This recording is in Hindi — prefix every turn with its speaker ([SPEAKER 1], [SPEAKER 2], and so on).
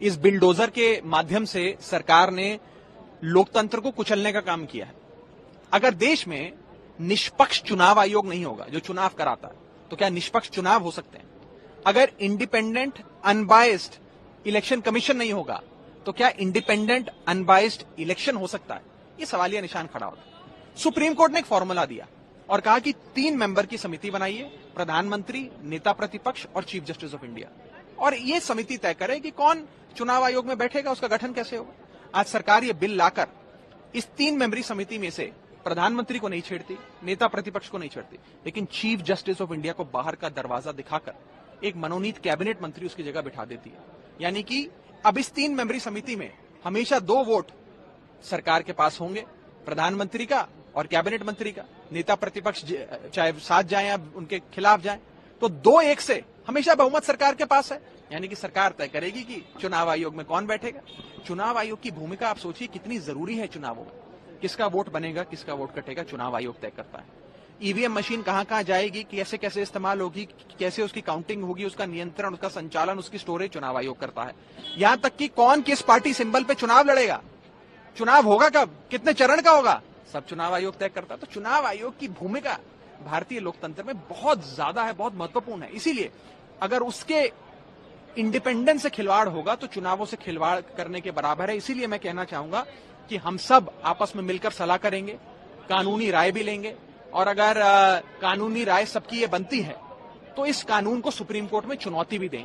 [SPEAKER 1] इस बिल्डोजर के माध्यम से सरकार ने लोकतंत्र को कुचलने का काम किया है। अगर देश में निष्पक्ष चुनाव आयोग नहीं होगा जो चुनाव कराता है, तो क्या निष्पक्ष चुनाव हो सकते हैं? अगर इंडिपेंडेंट अनबायस्ड इलेक्शन कमीशन नहीं होगा, तो क्या इंडिपेंडेंट अनबायस्ड इलेक्शन हो सकता है? ये सवालिया निशान खड़ा होता है। सुप्रीम कोर्ट ने एक फॉर्मूला दिया और कहा कि 3 मेंबर की समिति बनाइए, प्रधानमंत्री, नेता प्रतिपक्ष और चीफ जस्टिस ऑफ इंडिया, और ये समिति तय करे कि कौन चुनाव आयोग में बैठेगा, उसका गठन कैसे होगा। आज सरकार ये बिल लाकर इस 3 मेंबरी समिति में से प्रधानमंत्री को नहीं छेड़ती, नेता प्रतिपक्ष को नहीं छेड़ती, लेकिन चीफ जस्टिस ऑफ इंडिया को बाहर का दरवाजा दिखाकर एक मनोनीत कैबिनेट मंत्री उसकी जगह बिठा देती है। यानी कि अब इस 3 मेंबरी समिति में हमेशा 2 वोट सरकार के पास होंगे, प्रधानमंत्री का और कैबिनेट मंत्री का। नेता प्रतिपक्ष चाहे साथ जाए या उनके खिलाफ जाए, तो 2-1 से हमेशा बहुमत सरकार के पास है। यानी कि सरकार तय करेगी कि चुनाव आयोग में कौन बैठेगा। चुनाव आयोग की भूमिका आप सोचिए कितनी जरूरी है चुनावों में। किसका वोट बनेगा, किसका वोट कटेगा, चुनाव आयोग तय करता है। ईवीएम मशीन कहां कहां जाएगी, कैसे कैसे इस्तेमाल होगी, कैसे उसकी काउंटिंग होगी, उसका नियंत्रण, उसका संचालन, उसकी स्टोरेज चुनाव आयोग करता है। यहां तक कि कौन किस पार्टी सिंबल पे चुनाव लड़ेगा, चुनाव होगा कब, कितने चरण का होगा, सब चुनाव आयोग तय करता है। तो चुनाव आयोग की भूमिका भारतीय लोकतंत्र में बहुत ज्यादा है, बहुत महत्वपूर्ण है। इसीलिए अगर उसके इंडिपेंडेंस से खिलवाड़ होगा तो चुनावों से खिलवाड़ करने के बराबर है। इसीलिए मैं कहना चाहूंगा कि हम सब आपस में मिलकर सलाह करेंगे, कानूनी राय भी लेंगे, और अगर कानूनी राय सबकी ये बनती है तो इस कानून को सुप्रीम कोर्ट में चुनौती भी देंगे।